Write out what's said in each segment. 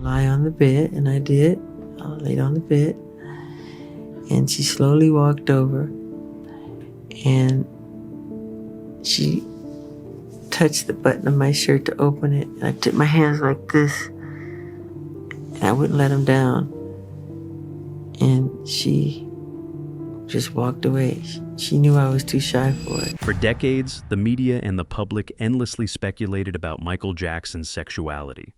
lie on the bed, and I did. I laid on the bed, and she slowly walked over, and she touched the button of my shirt to open it. And I took my hands like this, and I wouldn't let them down. And she just walked away. She knew I was too shy for it. For decades, the media and the public endlessly speculated about Michael Jackson's sexuality.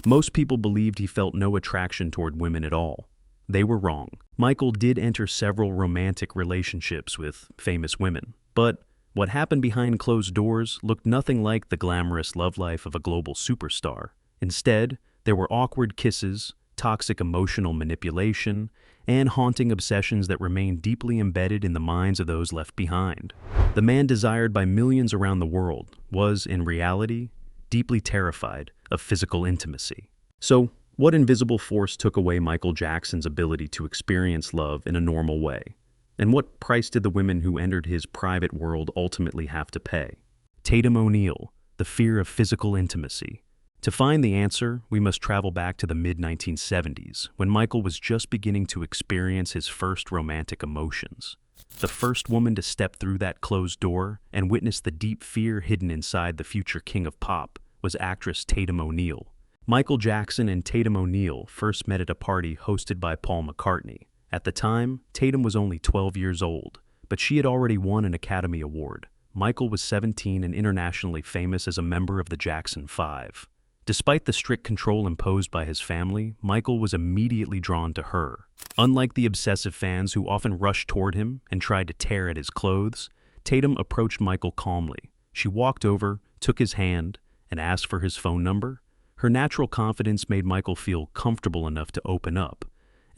Most people believed he felt no attraction toward women at all. They were wrong. Michael did enter several romantic relationships with famous women, but what happened behind closed doors looked nothing like the glamorous love life of a global superstar. Instead, there were awkward kisses, toxic emotional manipulation, and haunting obsessions that remained deeply embedded in the minds of those left behind. The man desired by millions around the world was, in reality, deeply terrified of physical intimacy. So, what invisible force took away Michael Jackson's ability to experience love in a normal way? And what price did the women who entered his private world ultimately have to pay? Tatum O'Neal, the fear of physical intimacy. To find the answer, we must travel back to the mid-1970s, when Michael was just beginning to experience his first romantic emotions. The first woman to step through that closed door and witness the deep fear hidden inside the future king of pop was actress Tatum O'Neal. Michael Jackson and Tatum O'Neal first met at a party hosted by Paul McCartney. At the time, Tatum was only 12 years old, but she had already won an Academy Award. Michael was 17 and internationally famous as a member of the Jackson 5. Despite the strict control imposed by his family, Michael was immediately drawn to her. Unlike the obsessive fans who often rushed toward him and tried to tear at his clothes, Tatum approached Michael calmly. She walked over, took his hand, and asked for his phone number. Her natural confidence made Michael feel comfortable enough to open up,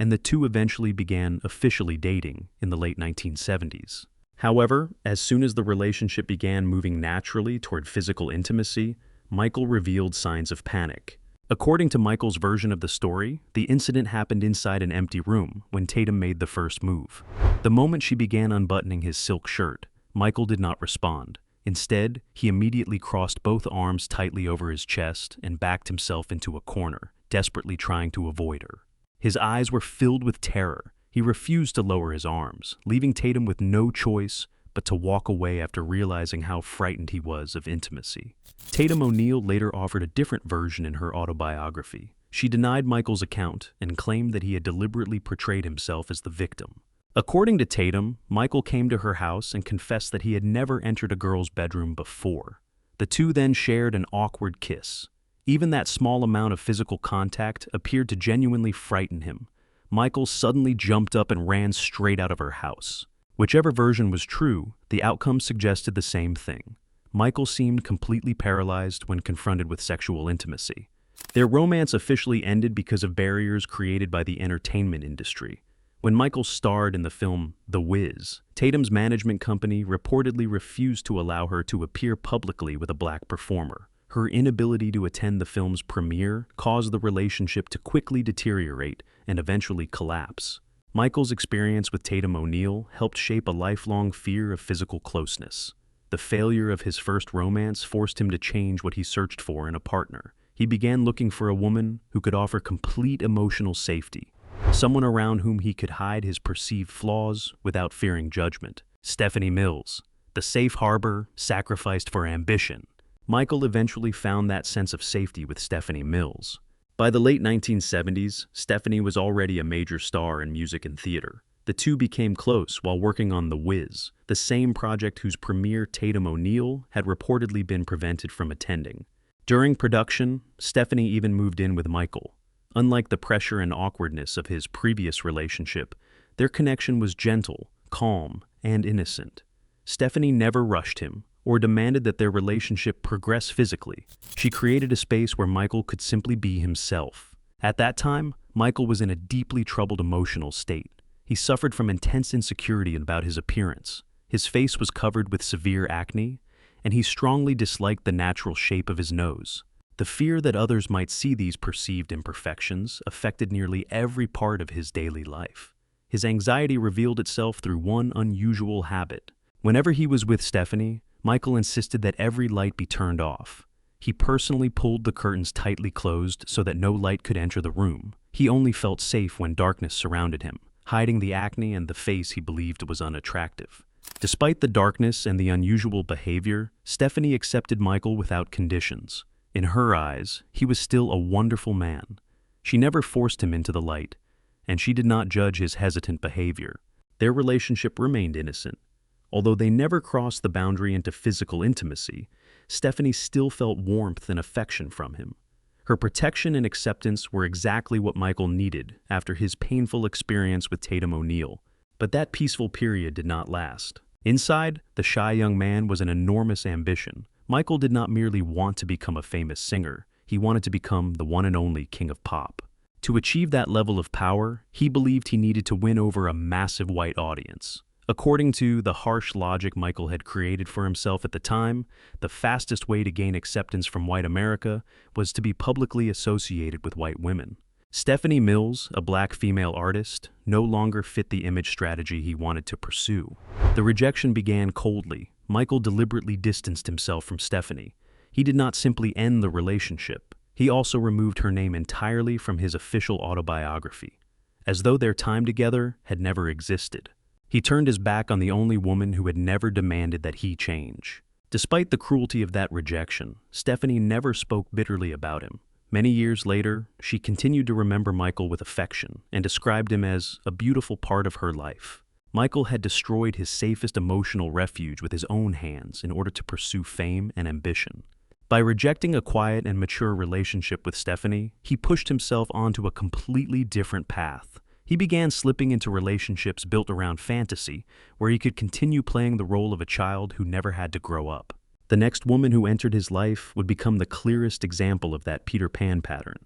and the two eventually began officially dating in the late 1970s. However, as soon as the relationship began moving naturally toward physical intimacy, Michael revealed signs of panic. According to Michael's version of the story, the incident happened inside an empty room when Tatum made the first move. The moment she began unbuttoning his silk shirt, Michael did not respond. Instead, he immediately crossed both arms tightly over his chest and backed himself into a corner, desperately trying to avoid her. His eyes were filled with terror. He refused to lower his arms, leaving Tatum with no choice but to walk away after realizing how frightened he was of intimacy. Tatum O'Neal later offered a different version in her autobiography. She denied Michael's account and claimed that he had deliberately portrayed himself as the victim. According to Tatum, Michael came to her house and confessed that he had never entered a girl's bedroom before. The two then shared an awkward kiss. Even that small amount of physical contact appeared to genuinely frighten him. Michael suddenly jumped up and ran straight out of her house. Whichever version was true, the outcome suggested the same thing. Michael seemed completely paralyzed when confronted with sexual intimacy. Their romance officially ended because of barriers created by the entertainment industry. When Michael starred in the film The Wiz, Tatum's management company reportedly refused to allow her to appear publicly with a black performer. Her inability to attend the film's premiere caused the relationship to quickly deteriorate and eventually collapse. Michael's experience with Tatum O'Neal helped shape a lifelong fear of physical closeness. The failure of his first romance forced him to change what he searched for in a partner. He began looking for a woman who could offer complete emotional safety, someone around whom he could hide his perceived flaws without fearing judgment. Stephanie Mills, the safe harbor sacrificed for ambition. Michael eventually found that sense of safety with Stephanie Mills. By the late 1970s, Stephanie was already a major star in music and theater. The two became close while working on The Wiz, the same project whose premiere Tatum O'Neal had reportedly been prevented from attending. During production, Stephanie even moved in with Michael. Unlike the pressure and awkwardness of his previous relationship, their connection was gentle, calm, and innocent. Stephanie never rushed him or demanded that their relationship progress physically. She created a space where Michael could simply be himself. At that time, Michael was in a deeply troubled emotional state. He suffered from intense insecurity about his appearance. His face was covered with severe acne, and he strongly disliked the natural shape of his nose. The fear that others might see these perceived imperfections affected nearly every part of his daily life. His anxiety revealed itself through one unusual habit. Whenever he was with Stephanie, Michael insisted that every light be turned off. He personally pulled the curtains tightly closed so that no light could enter the room. He only felt safe when darkness surrounded him, hiding the acne and the face he believed was unattractive. Despite the darkness and the unusual behavior, Stephanie accepted Michael without conditions. In her eyes, he was still a wonderful man. She never forced him into the light, and she did not judge his hesitant behavior. Their relationship remained innocent. Although they never crossed the boundary into physical intimacy, Stephanie still felt warmth and affection from him. Her protection and acceptance were exactly what Michael needed after his painful experience with Tatum O'Neal. But that peaceful period did not last. Inside, the shy young man was an enormous ambition. Michael did not merely want to become a famous singer, he wanted to become the one and only king of pop. To achieve that level of power, he believed he needed to win over a massive white audience. According to the harsh logic Michael had created for himself at the time, the fastest way to gain acceptance from white America was to be publicly associated with white women. Stephanie Mills, a black female artist, no longer fit the image strategy he wanted to pursue. The rejection began coldly. Michael deliberately distanced himself from Stephanie. He did not simply end the relationship. He also removed her name entirely from his official autobiography, as though their time together had never existed. He turned his back on the only woman who had never demanded that he change. Despite the cruelty of that rejection, Stephanie never spoke bitterly about him. Many years later, she continued to remember Michael with affection and described him as a beautiful part of her life. Michael had destroyed his safest emotional refuge with his own hands in order to pursue fame and ambition. By rejecting a quiet and mature relationship with Stephanie, he pushed himself onto a completely different path. He began slipping into relationships built around fantasy, where he could continue playing the role of a child who never had to grow up. The next woman who entered his life would become the clearest example of that Peter Pan pattern.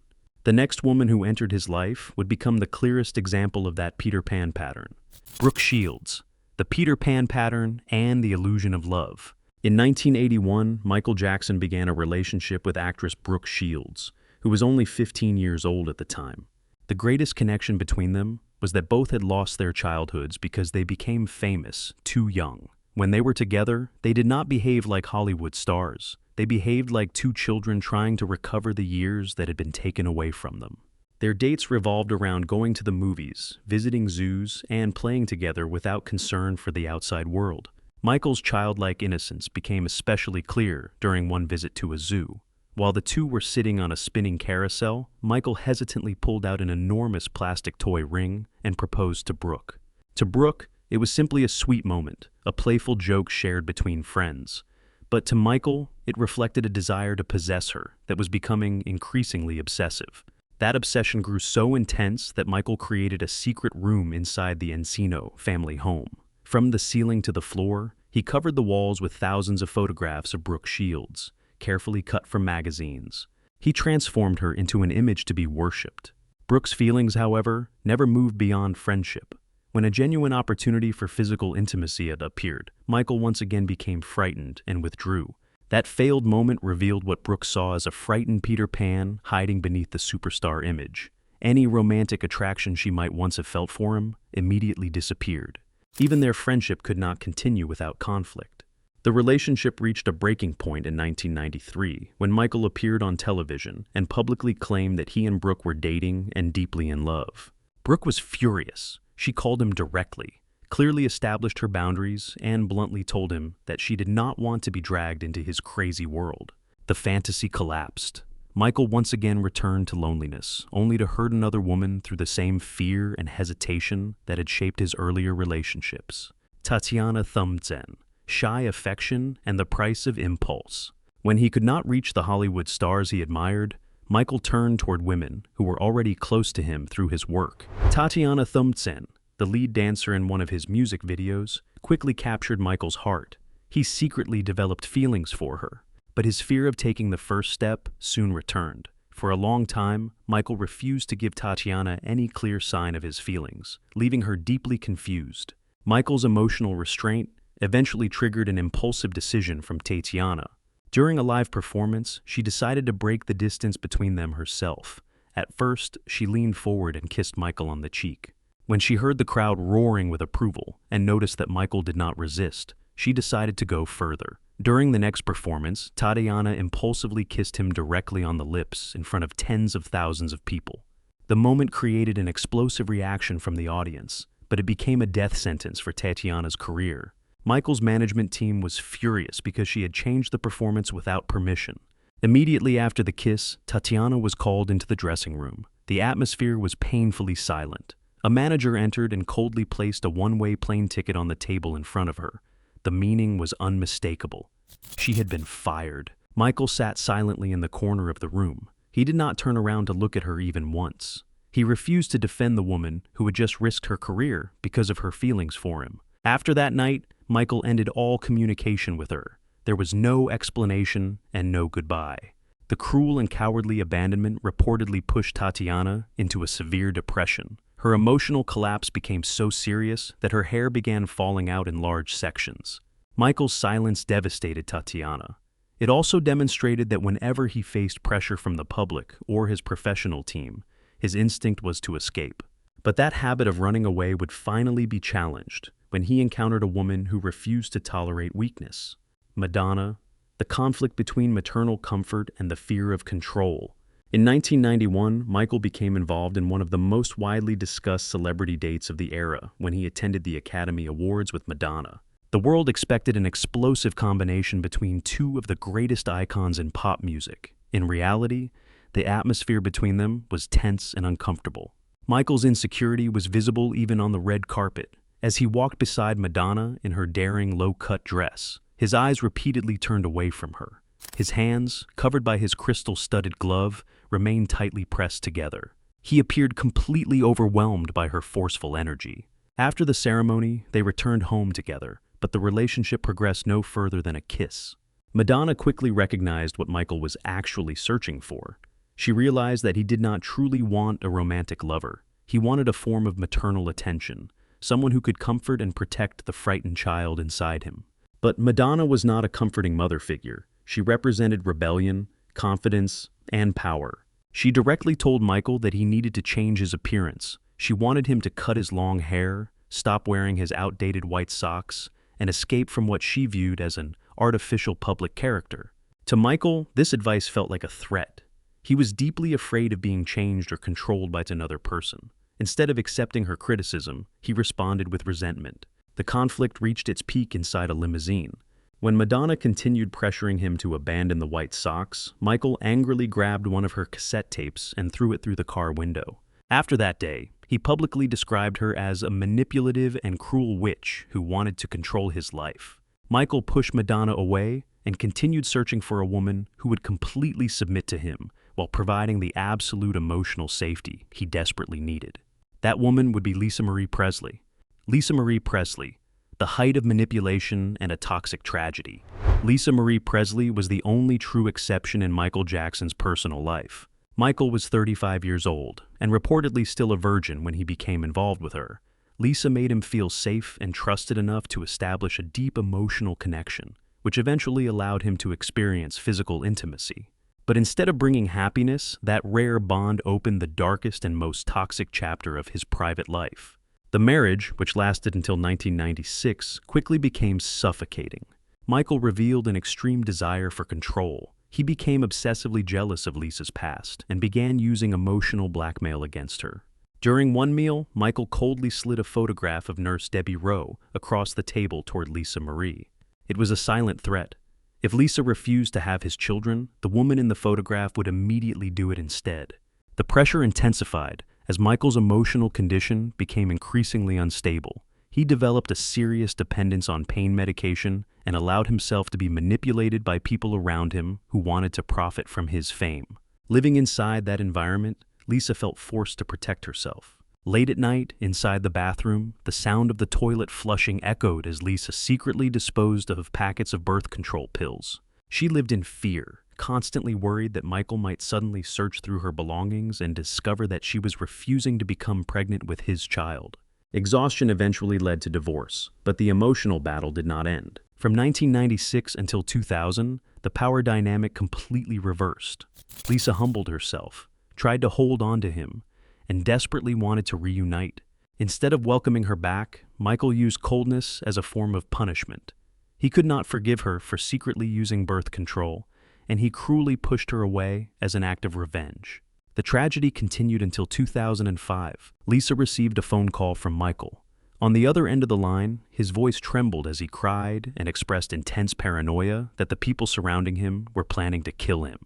The next woman who entered his life would become the clearest example of that Peter Pan pattern. Brooke Shields, the Peter Pan pattern and the illusion of love. In 1981, Michael Jackson began a relationship with actress Brooke Shields, who was only 15 years old at the time. The greatest connection between them was that both had lost their childhoods because they became famous too young. When they were together, they did not behave like Hollywood stars. They behaved like two children trying to recover the years that had been taken away from them. Their dates revolved around going to the movies, visiting zoos, and playing together without concern for the outside world. Michael's childlike innocence became especially clear during one visit to a zoo. While the two were sitting on a spinning carousel, Michael hesitantly pulled out an enormous plastic toy ring and proposed to Brooke. To Brooke, it was simply a sweet moment, a playful joke shared between friends. But to Michael, it reflected a desire to possess her that was becoming increasingly obsessive. That obsession grew so intense that Michael created a secret room inside the Encino family home. From the ceiling to the floor, he covered the walls with thousands of photographs of Brooke Shields, carefully cut from magazines. He transformed her into an image to be worshipped. Brooke's feelings, however, never moved beyond friendship. When a genuine opportunity for physical intimacy had appeared, Michael once again became frightened and withdrew. That failed moment revealed what Brooke saw as a frightened Peter Pan hiding beneath the superstar image. Any romantic attraction she might once have felt for him immediately disappeared. Even their friendship could not continue without conflict. The relationship reached a breaking point in 1993 when Michael appeared on television and publicly claimed that he and Brooke were dating and deeply in love. Brooke was furious. She called him directly, clearly established her boundaries, and bluntly told him that she did not want to be dragged into his crazy world. The fantasy collapsed. Michael once again returned to loneliness, only to hurt another woman through the same fear and hesitation that had shaped his earlier relationships. Tatiana Thumbtzen, shy affection and the price of impulse. When he could not reach the Hollywood stars he admired, Michael turned toward women who were already close to him through his work. Tatiana Thumbtzen, the lead dancer in one of his music videos, quickly captured Michael's heart. He secretly developed feelings for her, but his fear of taking the first step soon returned. For a long time, Michael refused to give Tatiana any clear sign of his feelings, leaving her deeply confused. Michael's emotional restraint eventually triggered an impulsive decision from Tatiana. During a live performance, she decided to break the distance between them herself. At first, she leaned forward and kissed Michael on the cheek. When she heard the crowd roaring with approval and noticed that Michael did not resist, she decided to go further. During the next performance, Tatiana impulsively kissed him directly on the lips in front of tens of thousands of people. The moment created an explosive reaction from the audience, but it became a death sentence for Tatiana's career. Michael's management team was furious because she had changed the performance without permission. Immediately after the kiss, Tatiana was called into the dressing room. The atmosphere was painfully silent. A manager entered and coldly placed a one-way plane ticket on the table in front of her. The meaning was unmistakable. She had been fired. Michael sat silently in the corner of the room. He did not turn around to look at her even once. He refused to defend the woman who had just risked her career because of her feelings for him. After that night, Michael ended all communication with her. There was no explanation and no goodbye. The cruel and cowardly abandonment reportedly pushed Tatiana into a severe depression. Her emotional collapse became so serious that her hair began falling out in large sections. Michael's silence devastated Tatiana. It also demonstrated that whenever he faced pressure from the public or his professional team, his instinct was to escape. But that habit of running away would finally be challenged when he encountered a woman who refused to tolerate weakness. Madonna, the conflict between maternal comfort and the fear of control. In 1991, Michael became involved in one of the most widely discussed celebrity dates of the era when he attended the Academy Awards with Madonna. The world expected an explosive combination between two of the greatest icons in pop music. In reality, the atmosphere between them was tense and uncomfortable. Michael's insecurity was visible even on the red carpet. As he walked beside Madonna in her daring low-cut dress, his eyes repeatedly turned away from her. His hands, covered by his crystal-studded glove, remained tightly pressed together. He appeared completely overwhelmed by her forceful energy. After the ceremony, they returned home together, but the relationship progressed no further than a kiss. Madonna quickly recognized what Michael was actually searching for. She realized that he did not truly want a romantic lover. He wanted a form of maternal attention, someone who could comfort and protect the frightened child inside him. But Madonna was not a comforting mother figure. She represented rebellion, confidence, and power. She directly told Michael that he needed to change his appearance. She wanted him to cut his long hair, stop wearing his outdated white socks, and escape from what she viewed as an artificial public character. To Michael, this advice felt like a threat. He was deeply afraid of being changed or controlled by another person. Instead of accepting her criticism, he responded with resentment. The conflict reached its peak inside a limousine. When Madonna continued pressuring him to abandon the white socks, Michael angrily grabbed one of her cassette tapes and threw it through the car window. After that day, he publicly described her as a manipulative and cruel witch who wanted to control his life. Michael pushed Madonna away and continued searching for a woman who would completely submit to him while providing the absolute emotional safety he desperately needed. That woman would be Lisa Marie Presley. Lisa Marie Presley, the height of manipulation and a toxic tragedy. Lisa Marie Presley was the only true exception in Michael Jackson's personal life. Michael was 35 years old and reportedly still a virgin when he became involved with her. Lisa made him feel safe and trusted enough to establish a deep emotional connection, which eventually allowed him to experience physical intimacy. But instead of bringing happiness, that rare bond opened the darkest and most toxic chapter of his private life. The marriage, which lasted until 1996, quickly became suffocating. Michael revealed an extreme desire for control. He became obsessively jealous of Lisa's past and began using emotional blackmail against her. During one meal, Michael coldly slid a photograph of Nurse Debbie Rowe across the table toward Lisa Marie. It was a silent threat. If Lisa refused to have his children, the woman in the photograph would immediately do it instead. The pressure intensified as Michael's emotional condition became increasingly unstable. He developed a serious dependence on pain medication and allowed himself to be manipulated by people around him who wanted to profit from his fame. Living inside that environment, Lisa felt forced to protect herself. Late at night, inside the bathroom, the sound of the toilet flushing echoed as Lisa secretly disposed of packets of birth control pills. She lived in fear, constantly worried that Michael might suddenly search through her belongings and discover that she was refusing to become pregnant with his child. Exhaustion eventually led to divorce, but the emotional battle did not end. From 1996 until 2000, the power dynamic completely reversed. Lisa humbled herself, tried to hold on to him, and desperately wanted to reunite. Instead of welcoming her back, Michael used coldness as a form of punishment. He could not forgive her for secretly using birth control, and he cruelly pushed her away as an act of revenge. The tragedy continued until 2005. Lisa received a phone call from Michael. On the other end of the line, his voice trembled as he cried and expressed intense paranoia that the people surrounding him were planning to kill him.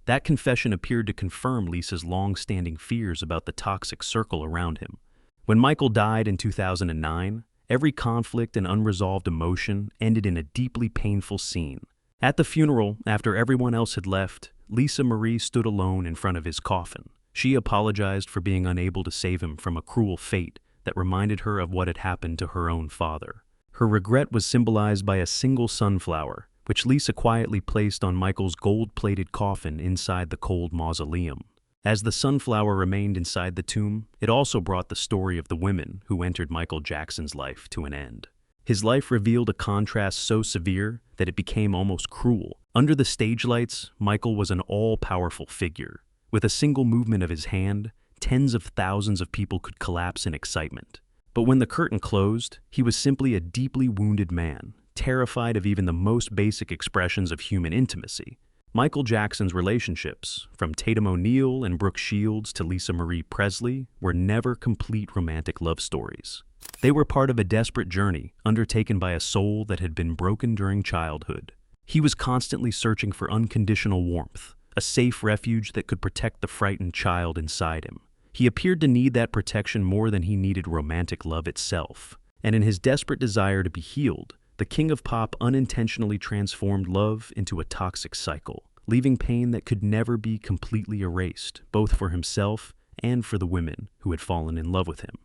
That confession appeared to confirm Lisa's long-standing fears about the toxic circle around him. When Michael died in 2009, every conflict and unresolved emotion ended in a deeply painful scene. At the funeral, after everyone else had left, Lisa Marie stood alone in front of his coffin. She apologized for being unable to save him from a cruel fate that reminded her of what had happened to her own father. Her regret was symbolized by a single sunflower, which Lisa quietly placed on Michael's gold-plated coffin inside the cold mausoleum. As the sunflower remained inside the tomb, it also brought the story of the women who entered Michael Jackson's life to an end. His life revealed a contrast so severe that it became almost cruel. Under the stage lights, Michael was an all-powerful figure. With a single movement of his hand, tens of thousands of people could collapse in excitement. But when the curtain closed, he was simply a deeply wounded man, terrified of even the most basic expressions of human intimacy. Michael Jackson's relationships, from Tatum O'Neal and Brooke Shields to Lisa Marie Presley, were never complete romantic love stories. They were part of a desperate journey undertaken by a soul that had been broken during childhood. He was constantly searching for unconditional warmth, a safe refuge that could protect the frightened child inside him. He appeared to need that protection more than he needed romantic love itself. And in his desperate desire to be healed, the king of pop unintentionally transformed love into a toxic cycle, leaving pain that could never be completely erased, both for himself and for the women who had fallen in love with him.